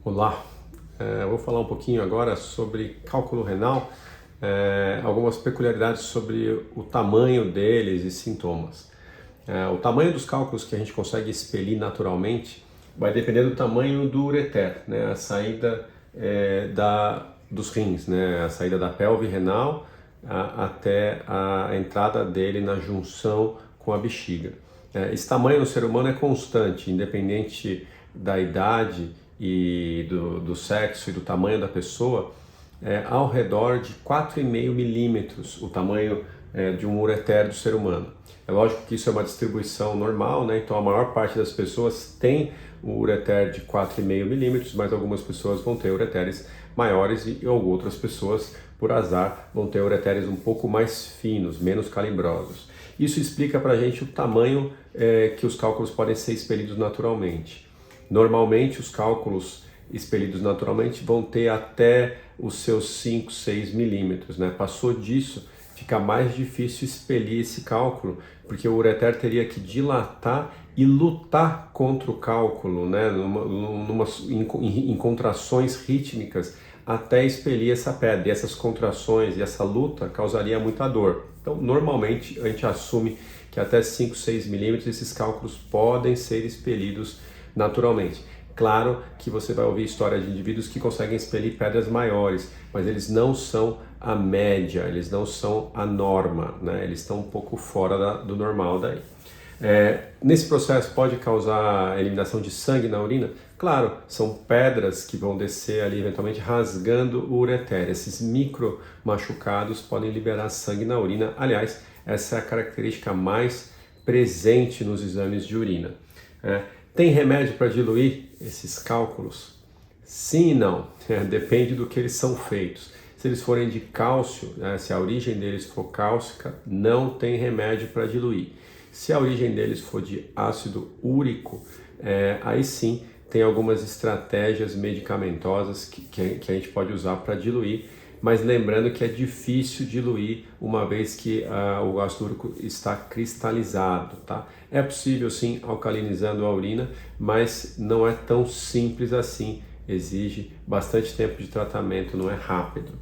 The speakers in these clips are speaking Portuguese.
Olá, eu vou falar um pouquinho agora sobre cálculo renal, algumas peculiaridades sobre o tamanho deles e sintomas. O tamanho dos cálculos que a gente consegue expelir naturalmente vai depender do tamanho do ureter, né, a saída dos rins, né, a saída da pelve renal até a entrada dele na junção com a bexiga. Esse tamanho no ser humano é constante, independente da idade e do sexo e do tamanho da pessoa, ao redor de 4,5 milímetros o tamanho de um ureter do ser humano. É lógico que isso é uma distribuição normal, né? Então a maior parte das pessoas tem um ureter de 4,5 milímetros, mas algumas pessoas vão ter ureteres maiores e outras pessoas, por azar, vão ter ureteres um pouco mais finos, menos calibrosos. Isso explica para a gente o tamanho que os cálculos podem ser expelidos naturalmente. Normalmente os cálculos expelidos naturalmente vão ter até os seus 5, 6 milímetros, né? Passou disso, fica mais difícil expelir esse cálculo, porque o ureter teria que dilatar e lutar contra o cálculo, né? Em contrações rítmicas, até expelir essa pedra. E essas contrações e essa luta causaria muita dor. Então, normalmente, a gente assume que até 5, 6 milímetros esses cálculos podem ser expelidos naturalmente. Claro que você vai ouvir histórias de indivíduos que conseguem expelir pedras maiores, mas eles não são a média, eles não são a norma, né? Eles estão um pouco fora do normal daí. Nesse processo pode causar eliminação de sangue na urina? Claro, são pedras que vão descer ali eventualmente rasgando o ureter. Esses micro machucados podem liberar sangue na urina. Aliás, essa é a característica mais presente nos exames de urina. Tem remédio para diluir esses cálculos? Sim e não, depende do que eles são feitos. Se eles forem de cálcio, né, se a origem deles for cálcica, não tem remédio para diluir. Se a origem deles for de ácido úrico, aí sim tem algumas estratégias medicamentosas que a gente pode usar para diluir, mas lembrando que é difícil diluir uma vez que o ácido úrico está cristalizado, tá? É possível sim alcalinizando a urina, mas não é tão simples assim, exige bastante tempo de tratamento, não é rápido.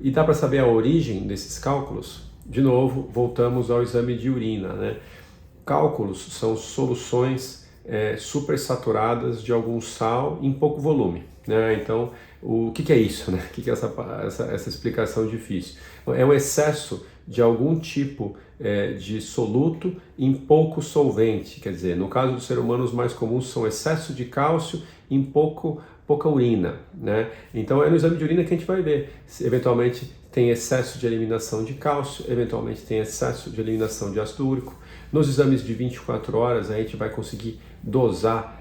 E dá para saber a origem desses cálculos? De novo, voltamos ao exame de urina, né? Cálculos são soluções supersaturadas de algum sal em pouco volume, né? Então, o que é isso, né? O que é essa explicação difícil? É um excesso de algum tipo de soluto em pouco solvente, quer dizer, no caso do ser humano, os mais comuns são excesso de cálcio em pouca urina, né? Então é no exame de urina que a gente vai ver se eventualmente tem excesso de eliminação de cálcio, eventualmente tem excesso de eliminação de ácido úrico. Nos exames de 24 horas a gente vai conseguir dosar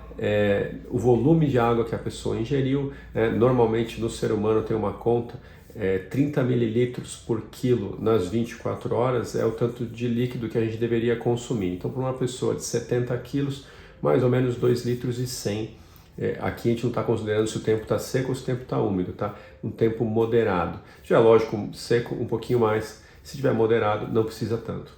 o volume de água que a pessoa ingeriu. Normalmente no ser humano tem uma conta, 30 mililitros por quilo nas 24 horas é o tanto de líquido que a gente deveria consumir. Então para uma pessoa de 70 quilos, mais ou menos 2 litros e 100. Aqui a gente não está considerando se o tempo está seco ou se o tempo está úmido, tá? Um tempo moderado. Se tiver, lógico, seco um pouquinho mais, se tiver moderado, não precisa tanto.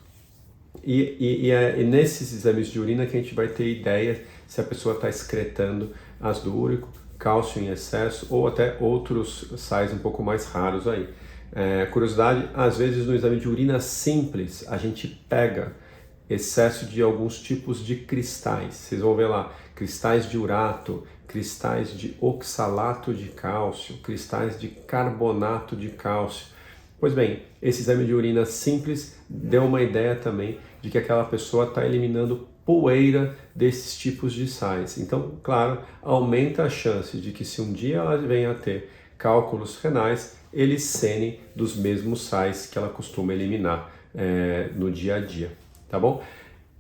E nesses exames de urina que a gente vai ter ideia se a pessoa está excretando ácido úrico, cálcio em excesso ou até outros sais um pouco mais raros aí. Curiosidade, às vezes no exame de urina simples a gente pega excesso de alguns tipos de cristais. Vocês vão ver lá, cristais de urato, cristais de oxalato de cálcio, cristais de carbonato de cálcio. Pois bem, esse exame de urina simples deu uma ideia também de que aquela pessoa está eliminando poeira desses tipos de sais. Então, claro, aumenta a chance de que se um dia ela venha a ter cálculos renais, eles cenem dos mesmos sais que ela costuma eliminar no dia a dia. Tá bom?